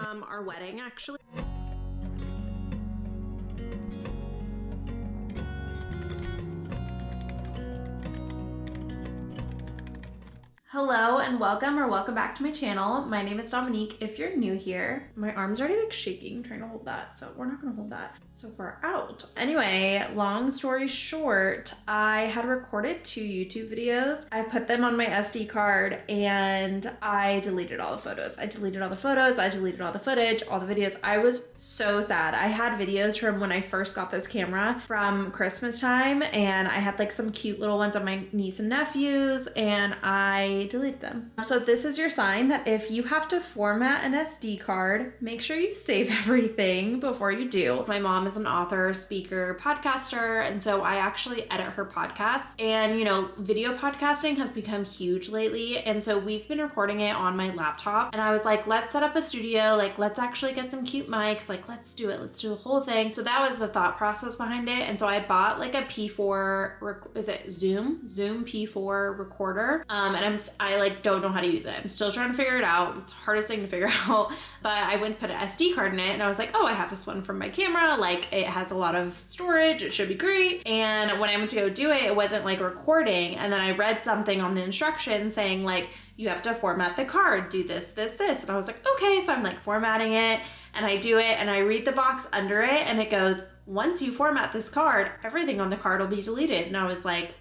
from our wedding, actually. Hello and welcome back to my channel. My name is Dominique. If you're new here, my arm's already like shaking trying to hold that, so we're not gonna hold that so far out. Anyway, long story short, I had recorded 2 YouTube videos. I put them on my SD card and I deleted all the photos. I deleted all the footage, all the videos. I was so sad. I had videos from when I first got this camera from Christmas time, and I had like some cute little ones of my niece and nephews, and I delete them. So this is your sign that if you have to format an SD card, make sure you save everything before you do. My mom is an author, speaker, podcaster, and so I actually edit her podcast. And you know, video podcasting has become huge lately, and so we've been recording it on my laptop, and I was like, let's set up a studio, like let's actually get some cute mics, like let's do it, let's do the whole thing. So that was the thought process behind it. And so I bought like a P4, is it Zoom P4 recorder, and I like don't know how to use it. I'm still trying to figure it out. It's the hardest thing to figure out. But I went and put an SD card in it, and I was like, oh, I have this one from my camera. Like it has a lot of storage. It should be great. And when I went to go do it, it wasn't like recording. And then I read something on the instructions saying like, you have to format the card, do this. And I was like, okay. So I'm like formatting it, and I do it, and I read the box under it, and it goes, once you format this card, everything on the card will be deleted. And I was like,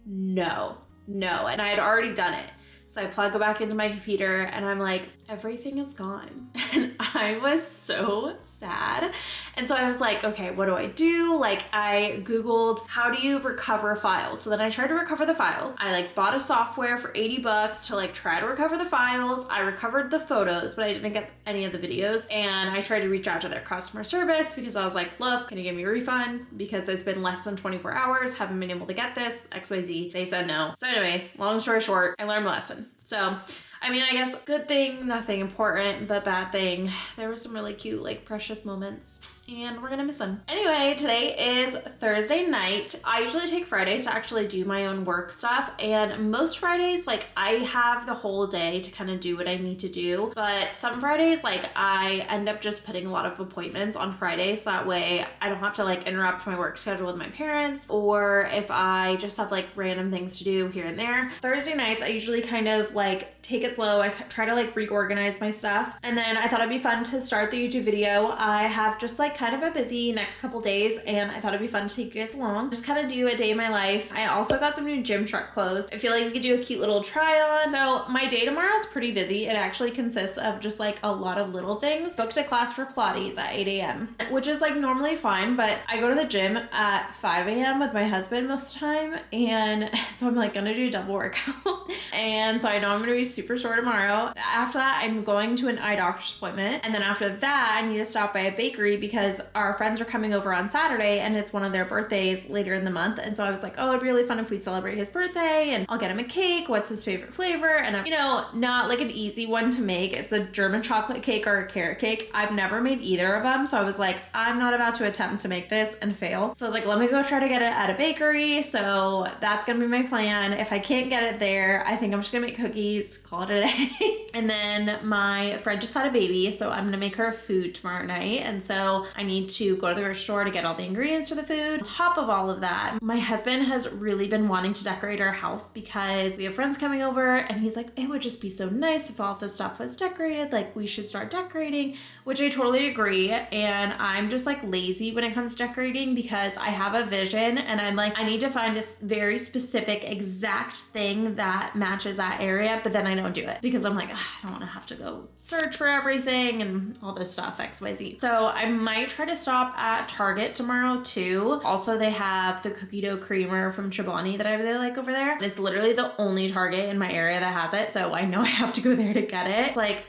no. And I had already done it. So I plug it back into my computer, and I'm like, everything is gone. And I was so sad. And so I was like, okay, what do I do? Like I Googled, how do you recover files? So then I tried to recover the files. I like bought a software for $80 to like try to recover the files. I recovered the photos, but I didn't get any of the videos. And I tried to reach out to their customer service because I was like, look, can you give me a refund? Because it's been less than 24 hours. Haven't been able to get this, XYZ. They said no. So anyway, long story short, I learned my lesson. So, I mean, I guess good thing, nothing important, but bad thing, there were some really cute, like precious moments, and we're gonna miss them. Anyway, today is Thursday night. I usually take Fridays to actually do my own work stuff, and most Fridays, like I have the whole day to kind of do what I need to do, but some Fridays, like I end up just putting a lot of appointments on Fridays, so that way I don't have to like interrupt my work schedule with my parents, or if I just have like random things to do here and there. Thursday nights, I usually kind of like take it slow. I try to like reorganize my stuff, and then I thought it'd be fun to start the YouTube video. I have just like kind of a busy next couple days, and I thought it'd be fun to take you guys along, just kind of do a day in my life. I also got some new gym truck clothes. I feel like we could do a cute little try on. So my day tomorrow is pretty busy. It actually consists of just like a lot of little things. Booked a class for Pilates at 8 a.m., which is like normally fine, but I go to the gym at 5 a.m. with my husband most of the time, and so I'm like gonna do a double workout. And so I know I'm gonna be super sore tomorrow. After that, I'm going to an eye doctor's appointment, and then after that I need to stop by a bakery because our friends are coming over on Saturday, and it's one of their birthdays later in the month. And so I was like, oh, it'd be really fun if we celebrate his birthday, and I'll get him a cake. What's his favorite flavor? And I'm, you know, not like an easy one to make. It's a German chocolate cake or a carrot cake. I've never made either of them, so I was like, I'm not about to attempt to make this and fail. So I was like, let me go try to get it at a bakery. So that's gonna be my plan. If I can't get it there, I think I'm just gonna make cookies, call it a day. And then my friend just had a baby, so I'm gonna make her food tomorrow night, and so I need to go to the grocery store to get all the ingredients for the food. On top of all of that, my husband has really been wanting to decorate our house because we have friends coming over, and he's like, it would just be so nice if all of the stuff was decorated, like we should start decorating, which I totally agree. And I'm just like lazy when it comes to decorating because I have a vision, and I'm like, I need to find a very specific exact thing that matches that area, but then I don't do it because I'm like, I don't want to have to go search for everything and all this stuff, XYZ. So I might try to stop at Target tomorrow too. Also, they have the cookie dough creamer from Chobani that I really like over there. It's literally the only Target in my area that has it, so I know I have to go there to get it. It's like,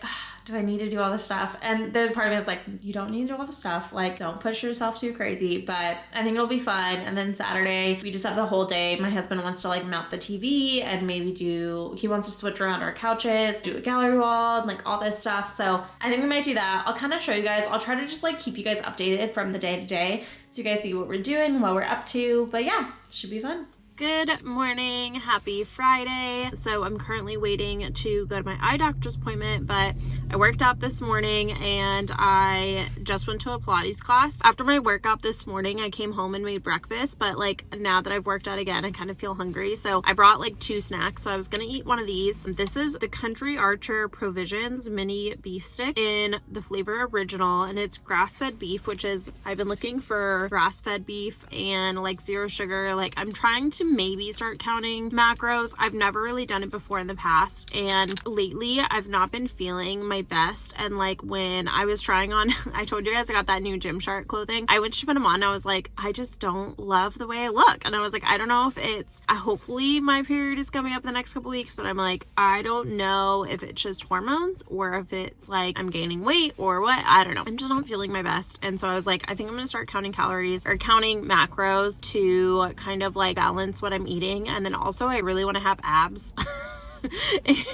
do I need to do all this stuff? And there's a part of me that's like, you don't need to do all this stuff. Like, don't push yourself too crazy, but I think it'll be fun. And then Saturday, we just have the whole day. My husband wants to like mount the TV and maybe he wants to switch around our couches, do a gallery wall, and like all this stuff. So I think we might do that. I'll kind of show you guys. I'll try to just like keep you guys updated from the day to day so you guys see what we're doing, what we're up to. But yeah, should be fun. Good morning, happy Friday. So I'm currently waiting to go to my eye doctor's appointment, but I worked out this morning and I just went to a Pilates class. After my workout this morning, I came home and made breakfast, but like now that I've worked out again, I kind of feel hungry. So I brought like 2 snacks. So I was gonna eat one of these. This is the Country Archer Provisions mini beef stick in the flavor original, and it's grass-fed beef, which is, I've been looking for grass-fed beef and like 0 sugar. Like I'm trying to maybe start counting macros. I've never really done it before in the past, and lately I've not been feeling my best. And like when I was trying on I told you guys I got that new Gymshark clothing, I went to put them on and I was like, I just don't love the way I look. And I was like, I don't know if it's hopefully my period is coming up the next couple weeks, but I'm like, I don't know if it's just hormones or if it's like I'm gaining weight or what. I don't know, I'm just not feeling my best. And so I was like, I think I'm gonna start counting calories or counting macros to kind of like balance what I'm eating. And then also I really want to have abs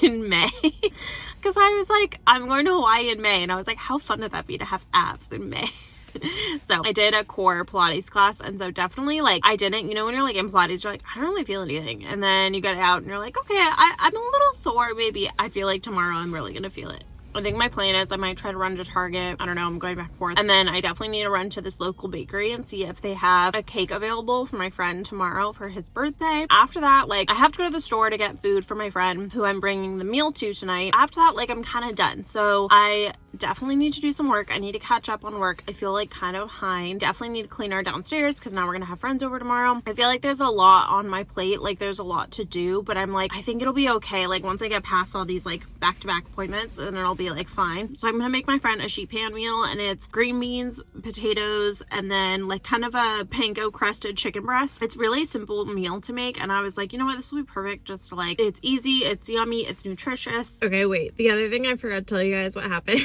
in May, because I was like, I'm going to Hawaii in May, and I was like, how fun would that be to have abs in May? So I did a core Pilates class, and so definitely like I didn't, you know, when you're like in Pilates, you're like, I don't really feel anything, and then you get out and you're like, okay, I'm a little sore, maybe I feel like tomorrow I'm really gonna feel it. I think my plan is I might try to run to Target. I don't know, I'm going back and forth. And then I definitely need to run to this local bakery and see if they have a cake available for my friend tomorrow for his birthday. After that, like I have to go to the store to get food for my friend who I'm bringing the meal to tonight. After that, like I'm kind of done. So I definitely need to do some work. I need to catch up on work. I feel like kind of behind. Definitely need to clean our downstairs because now we're gonna have friends over tomorrow. I feel like there's a lot on my plate. Like there's a lot to do, but I'm like, I think it'll be okay. Like once I get past all these like back-to-back appointments, and it'll be like fine. So I'm gonna make my friend a sheet pan meal, and it's green beans, potatoes, and then like kind of a panko crusted chicken breast. It's really simple meal to make, and I was like, you know what, this will be perfect just to like, it's easy, it's yummy, it's nutritious. Okay, wait, the other thing I forgot to tell you guys what happened.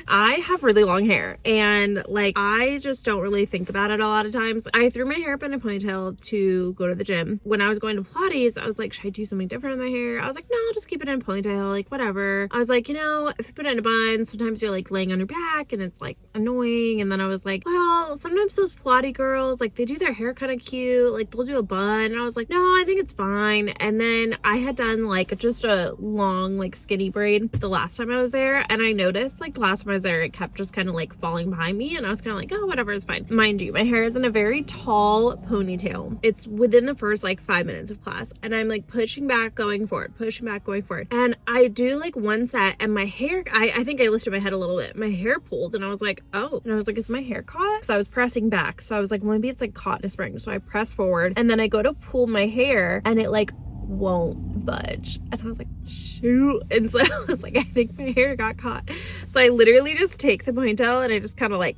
I have really long hair, and like I just don't really think about it a lot of times. I threw my hair up in a ponytail to go to the gym. When I was going to Pilates, I was like, should I do something different with my hair? I was like, no, I'll just keep it in a ponytail, like whatever. I was like, you know, if you put it in a bun, sometimes you're like laying on your back and it's like annoying. And then I was like, well, sometimes those Pilates girls, like they do their hair kind of cute, like they'll do a bun. And I was like, no, I think it's fine. And then I had done like just a long like skinny braid the last time I was there, and I noticed like last time I was there it kept just kind of like falling behind me, and I was kind of like, oh, whatever, it's fine. Mind you, my hair is in a very tall ponytail. It's within the first like 5 minutes of class, and I'm like pushing back, going forward, pushing back, going forward, and I do like one set, and my hair, I think I lifted my head a little bit, my hair pulled, and I was like, oh, and I was like, is my hair caught? So I was pressing back, so I was like, well, maybe it's like caught in a spring. So I press forward, and then I go to pull my hair, and it like won't budge, and I was like, shoot. And so I was like, I think my hair got caught. So I literally just take the ponytail and I just kind of like,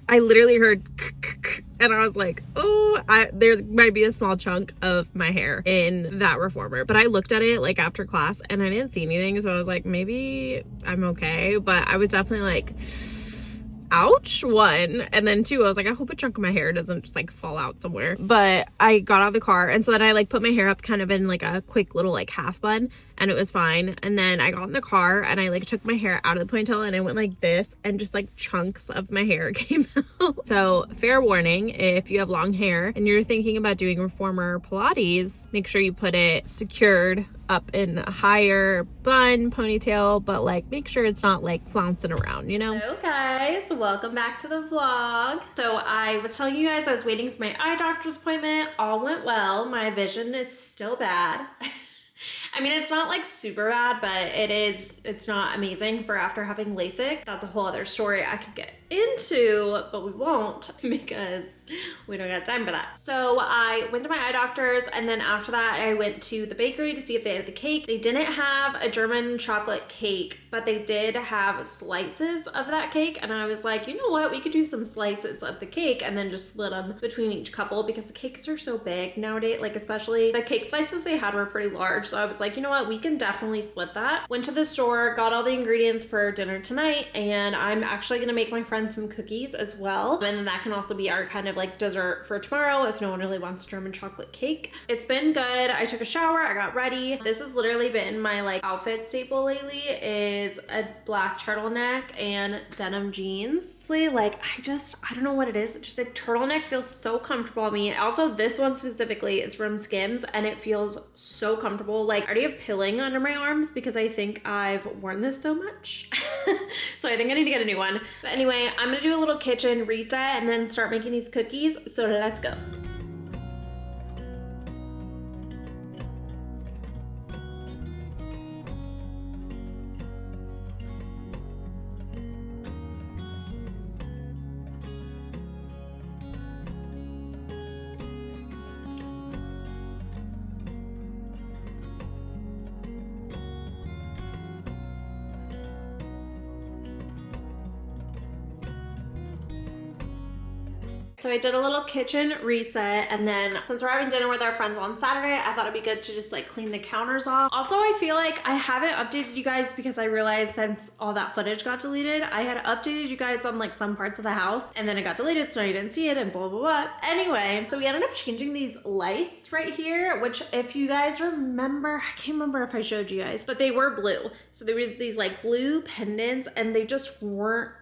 I literally heard, and I was like, oh, there might be a small chunk of my hair in that reformer. But I looked at it like after class and I didn't see anything, so I was like, maybe I'm okay. But I was definitely like, ouch, 1, and then 2, I was like, I hope a chunk of my hair doesn't just like fall out somewhere. But I got out of the car, and so then I like put my hair up kind of in like a quick little like half bun, and it was fine. And then I got in the car and I like took my hair out of the ponytail and I went like this, and just like chunks of my hair came out. So fair warning, if you have long hair and you're thinking about doing reformer Pilates, make sure you put it secured up in a higher bun ponytail, but like make sure it's not like flouncing around, you know? Hello guys, welcome back to the vlog. So I was telling you guys I was waiting for my eye doctor's appointment. All went well. My vision is still bad. I mean, it's not like super bad, but it's not amazing for after having LASIK. That's a whole other story I could get into, but we won't because we don't got time for that. So I went to my eye doctor's, and then after that I went to the bakery to see if they had the cake. They didn't have a German chocolate cake, but they did have slices of that cake, and I was like, you know what, we could do some slices of the cake and then just split them between each couple because the cakes are so big nowadays. Like especially the cake slices they had were pretty large, So I was like, you know what? We can definitely split that. Went to the store, got all the ingredients for dinner tonight, and I'm actually gonna make my friend some cookies as well. And then that can also be our kind of like dessert for tomorrow if no one really wants German chocolate cake. It's been good. I took a shower, I got ready. This has literally been my like outfit staple lately, is a black turtleneck and denim jeans. Like I don't know what it is. It's just a turtleneck feels so comfortable on me. Also, this one specifically is from Skims and it feels so comfortable. Like I already have pilling under my arms because I think I've worn this so much. So I think I need to get a new one. But anyway, I'm gonna do a little kitchen reset and then start making these cookies. So let's go. So I did a little kitchen reset, and then since we're having dinner with our friends on Saturday, I thought it'd be good to just like clean the counters off. Also, I feel like I haven't updated you guys because I realized since all that footage got deleted, I had updated you guys on like some parts of the house and then it got deleted so you didn't see it and blah, blah, blah. Anyway, so we ended up changing these lights right here, which if you guys remember, I can't remember if I showed you guys, but they were blue. So there was these like blue pendants and they just weren't,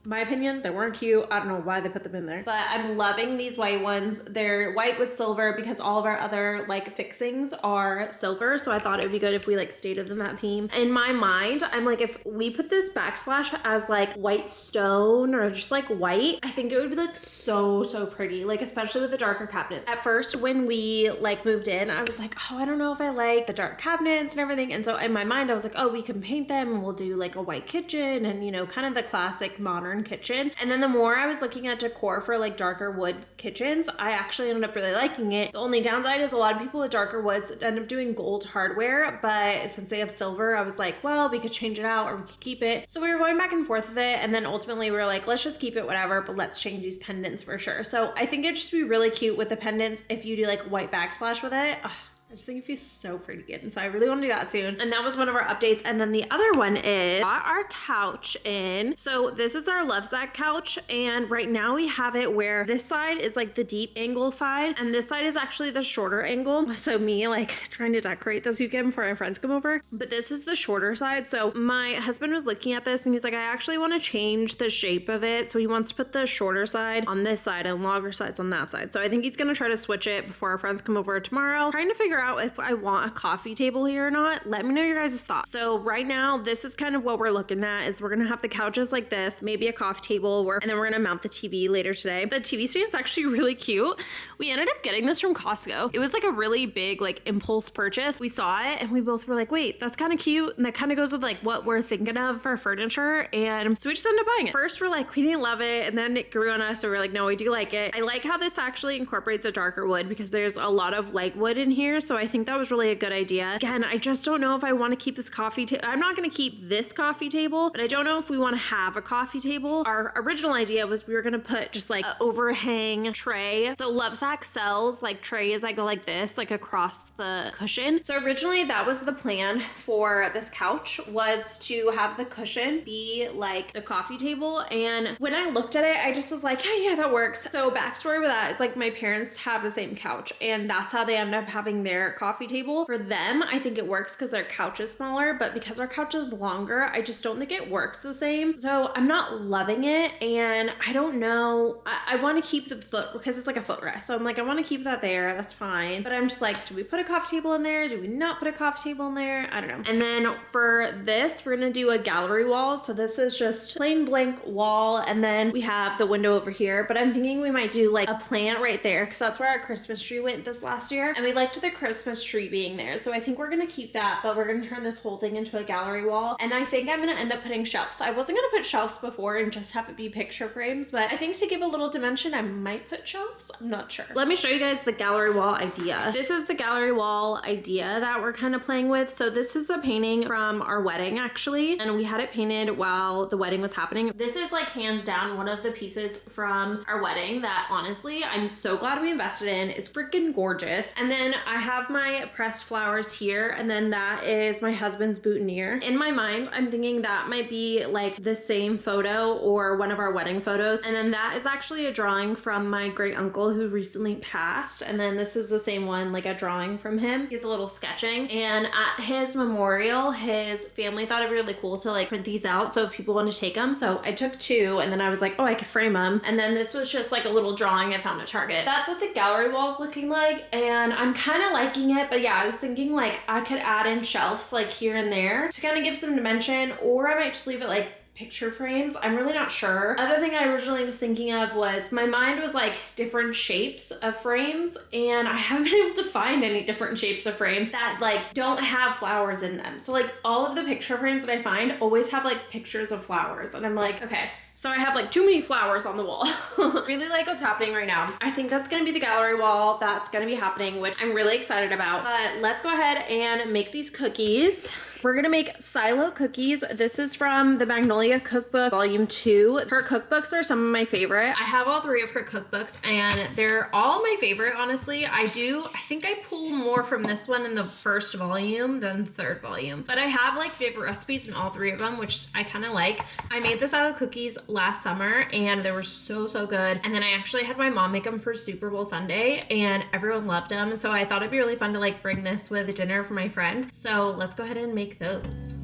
my opinion, they weren't cute. I don't know why they put them in there, but I'm loving these white ones. They're white with silver because all of our other like fixings are silver. So I thought it would be good if we like stayed within that theme. In my mind, I'm like, if we put this backsplash as like white stone or just like white, I think it would be like so pretty, like especially with the darker cabinets. At first, when we like moved in, I was like, oh, I don't know if I like the dark cabinets and everything. And so in my mind, I was like, oh, we can paint them and we'll do like a white kitchen and, you know, kind of the classic modern kitchen. And then the more I was looking at decor for like darker wood kitchens, I actually ended up really liking it. The only downside is a lot of people with darker woods end up doing gold hardware, but since they have silver, I was like, well, we could change it out or we could keep it. So we were going back and forth with it, and then ultimately we were like, let's just keep it, whatever, but let's change these pendants for sure. So I think it'd just be really cute with the pendants if you do like white backsplash with it. Ugh, I just think it feels so pretty, and so I really want to do that soon. And that was one of our updates. And then the other one is got our couch in. So this is our Lovesac couch, and right now we have it where this side is like the deep angle side and this side is actually the shorter angle. So me like trying to decorate this weekend before my friends come over, but this is the shorter side. So my husband was looking at this and he's like, I actually want to change the shape of it. So he wants to put the shorter side on this side and longer sides on that side. So I think he's gonna try to switch it before our friends come over tomorrow. Trying to figure out if I want a coffee table here or not. Let me know your guys' thoughts. So right now, this is kind of what we're looking at, is we're gonna have the couches like this, maybe a coffee table, and then we're gonna mount the TV later today. The TV stand's actually really cute. We ended up getting this from Costco. It was like a really big like impulse purchase. We saw it and we both were like, wait, that's kind of cute. And that kind of goes with like what we're thinking of for furniture. And so we just ended up buying it. First, we're like, we didn't love it. And then it grew on us. So we're like, no, we do like it. I like how this actually incorporates a darker wood because there's a lot of light wood in here. So I think that was really a good idea. Again, I just don't know if I want to keep this coffee table. I'm not going to keep this coffee table, but I don't know if we want to have a coffee table. Our original idea was we were going to put just like an overhang tray. So Lovesac sells like trays that go like this, like across the cushion. So originally that was the plan for this couch, was to have the cushion be like the coffee table. And when I looked at it, I just was like, hey, yeah, that works. So backstory with that is like my parents have the same couch and that's how they end up having their coffee table. For them, I think it works because their couch is smaller, but because our couch is longer, I just don't think it works the same. So I'm not loving it, and I don't know. I want to keep the foot because it's like a footrest. So I'm like, I want to keep that there. That's fine. But I'm just like, do we put a coffee table in there? Do we not put a coffee table in there? I don't know. And then for this, we're gonna do a gallery wall. So this is just plain blank wall, and then we have the window over here. But I'm thinking we might do like a plant right there because that's where our Christmas tree went this last year, and we liked the Christmas tree being there. So I think we're gonna keep that, but we're gonna turn this whole thing into a gallery wall. And I think I'm gonna end up putting shelves. I wasn't gonna put shelves before and just have it be picture frames, but I think to give a little dimension, I might put shelves. I'm not sure. Let me show you guys the gallery wall idea. This is the gallery wall idea that we're kind of playing with. So this is a painting from our wedding actually, and we had it painted while the wedding was happening. This is like hands down one of the pieces from our wedding that honestly, I'm so glad we invested in. It's freaking gorgeous. And then I have have my pressed flowers here, and then that is my husband's boutonniere. In my mind, I'm thinking that might be like the same photo or one of our wedding photos. And then that is actually a drawing from my great uncle who recently passed. And then this is the same one, like a drawing from him. He's a little sketching. And at his memorial, his family thought it'd be really cool to like print these out, so if people want to take them. So I took two, and then I was like, oh, I could frame them. And then this was just like a little drawing I found at Target. That's what the gallery wall is looking like, and I'm kind of liking it. But yeah, I was thinking like I could add in shelves like here and there to kind of give some dimension, or I might just leave it like picture frames. I'm really not sure. Other thing I originally was thinking of was, my mind was like different shapes of frames, and I haven't been able to find any different shapes of frames that like don't have flowers in them. So like all of the picture frames that I find always have like pictures of flowers, and I'm like, okay, so I have like too many flowers on the wall. Really like what's happening right now. I think that's gonna be the gallery wall. That's gonna be happening, which I'm really excited about. But let's go ahead and make these cookies. We're gonna make silo cookies. This is from the Magnolia Cookbook Volume 2. Her cookbooks are some of my favorite. I have all three of her cookbooks, and they're all my favorite, honestly. I think I pull more from this one in the first volume than the third volume. But I have like favorite recipes in all three of them, which I kind of like. I made the silo cookies last summer, and they were so good. And then I actually had my mom make them for Super Bowl Sunday, and everyone loved them. So I thought it'd be really fun to like bring this with a dinner for my friend. So let's go ahead and make those.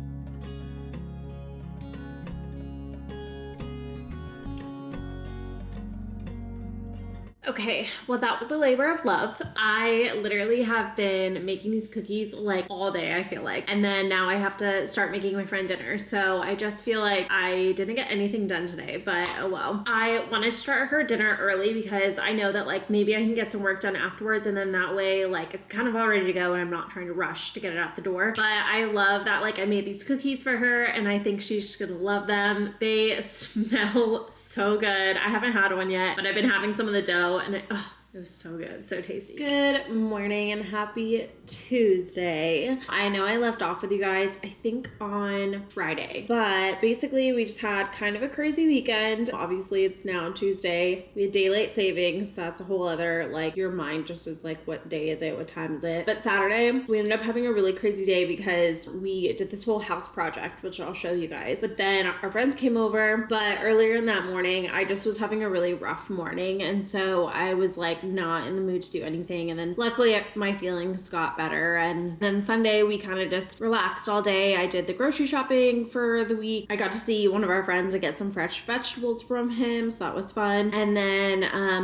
Okay, well that was a labor of love. I literally have been making these cookies like all day, I feel like. And then now I have to start making my friend dinner. So I just feel like I didn't get anything done today, but oh well. I want to start her dinner early because I know that like maybe I can get some work done afterwards, and then that way like it's kind of all ready to go and I'm not trying to rush to get it out the door. But I love that like I made these cookies for her, and I think she's just gonna love them. They smell so good. I haven't had one yet, but I've been having some of the dough, and it was so good, so tasty. Good morning and happy Tuesday. I know I left off with you guys, I think on Friday, but basically we just had kind of a crazy weekend. Obviously it's now Tuesday. We had daylight savings. That's a whole other, like, your mind just is like, what day is it? What time is it? But Saturday, we ended up having a really crazy day because we did this whole house project, which I'll show you guys. But then our friends came over, but earlier in that morning, I just was having a really rough morning. And so I was like, not in the mood to do anything, and then luckily my feelings got better, and then Sunday we kind of just relaxed all day. I did the grocery shopping for the week. I got to see one of our friends and get some fresh vegetables from him, so that was fun. And then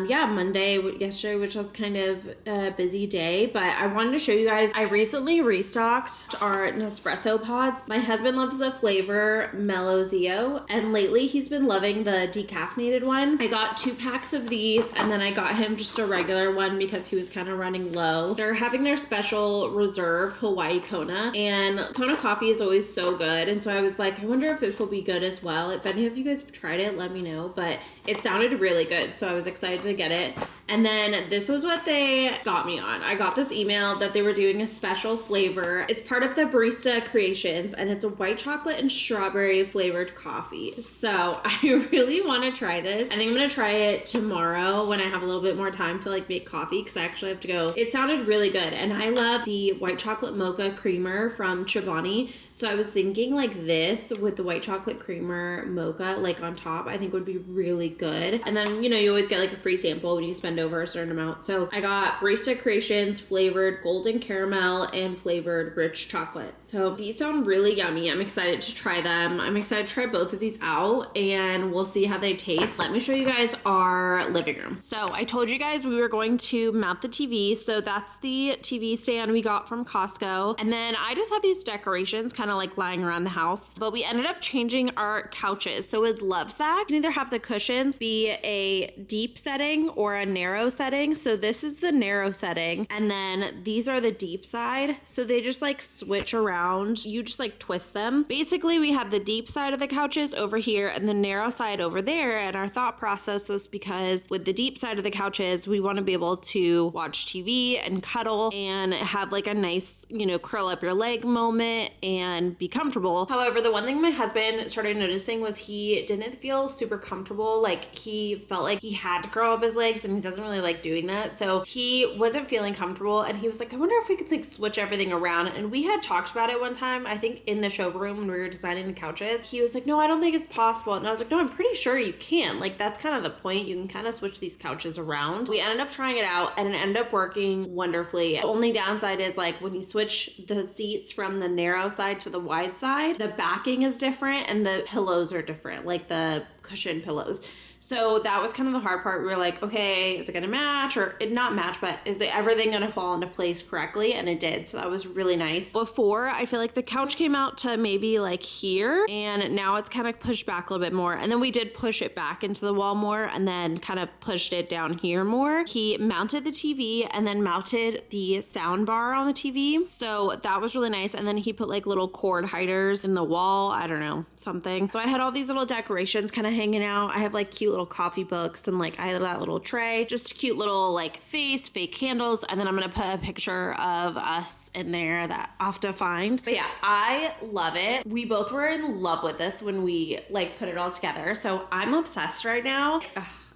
yeah, Monday, yesterday, which was kind of a busy day, but I wanted to show you guys, I recently restocked our Nespresso pods. My husband loves the flavor Mellow Zio, and lately he's been loving the decaffeinated one. I got 2 packs of these, and then I got him just a regular one because he was kind of running low. They're having their special reserve Hawaii Kona, and Kona coffee is always so good, and so I was like, I wonder if this will be good as well. If any of you guys have tried it, let me know, but it sounded really good, so I was excited to get it. And then this was what they got me on. I got this email that they were doing a special flavor. It's part of the Barista Creations, and it's a white chocolate and strawberry flavored coffee. So I really want to try this. I think I'm gonna try it tomorrow when I have a little bit more time to like make coffee, because I actually have to go. It sounded really good, and I love the white chocolate mocha creamer from Chobani. So I was thinking like this with the white chocolate creamer mocha like on top, I think would be really good. And then, you know, you always get like a free sample when you spend over a certain amount. So I got Barista Creations flavored golden caramel and flavored rich chocolate. So these sound really yummy. I'm excited to try them. I'm excited to try both of these out, and we'll see how they taste. Let me show you guys our living room. So I told you guys we were going to mount the TV. So that's the TV stand we got from Costco. And then I just had these decorations kind of like lying around the house, but we ended up changing our couches. So with Lovesac, you can either have the cushions be a deep setting or a narrow setting. So this is the narrow setting, and then these are the deep side. So they just like switch around. You just like twist them. Basically, we had the deep side of the couches over here and the narrow side over there. And our thought process was, because with the deep side of the couches, we want to be able to watch TV and cuddle and have like a nice, you know, curl up your leg moment and be comfortable. However, the one thing my husband started noticing was he didn't feel super comfortable. Like he felt like he had to curl up his legs, and he doesn't doesn't really like doing that. So he wasn't feeling comfortable and he was like, I wonder if we could like switch everything around. And we had talked about it one time, I think in the showroom when we were designing the couches. He was like, no, I don't think it's possible. And I was like, no, I'm pretty sure you can. Like, that's kind of the point. You can kind of switch these couches around. We ended up trying it out and it ended up working wonderfully. The only downside is like when you switch the seats from the narrow side to the wide side, the backing is different and the pillows are different, like the cushion pillows. So that was kind of the hard part. We were like, okay, is it gonna match or not match, but is everything gonna fall into place correctly? And it did. So that was really nice. Before, I feel like the couch came out to maybe like here and now it's kind of pushed back a little bit more. And then we did push it back into the wall more and then kind of pushed it down here more. He mounted the TV and then mounted the sound bar on the TV. So that was really nice. And then he put like little cord hiders in the wall. I don't know, something. So I had all these little decorations kind of hanging out. I have like cute little coffee books and like I had that little tray, just cute little like fake candles, and then I'm gonna put a picture of us in there that I'll have to find. But yeah, I love it. We both were in love with this when we like put it all together, so I'm obsessed right now.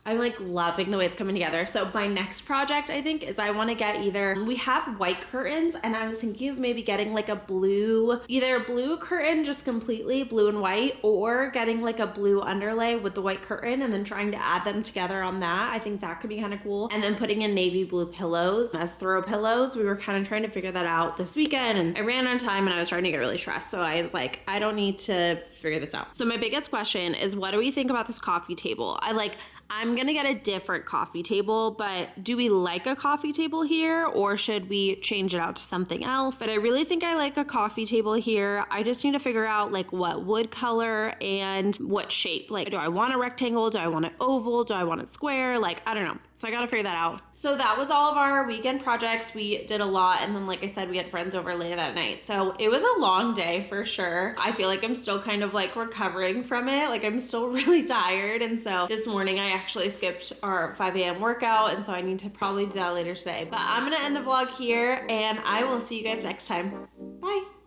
I'm like loving the way it's coming together. So my next project, I think, is I want to get we have white curtains and I was thinking of maybe getting like a blue, either blue curtain, just completely blue and white, or getting like a blue underlay with the white curtain and then trying to add them together on that. I think that could be kind of cool. And then putting in navy blue pillows as throw pillows. We were kind of trying to figure that out this weekend and I ran out of time and I was starting to get really stressed. So I was like, I don't need to figure this out. So my biggest question is, what do we think about this coffee table? I'm gonna get a different coffee table, but do we like a coffee table here or should we change it out to something else? But I really think I like a coffee table here. I just need to figure out like what wood color and what shape. Like, do I want a rectangle? Do I want an oval? Do I want it square? Like, I don't know. So I gotta figure that out. So that was all of our weekend projects. We did a lot. And then like I said, we had friends over later that night. So it was a long day for sure. I feel like I'm still kind of like recovering from it. Like I'm still really tired. And so this morning I actually skipped our 5 a.m. workout. And so I need to probably do that later today. But I'm gonna end the vlog here and I will see you guys next time. Bye.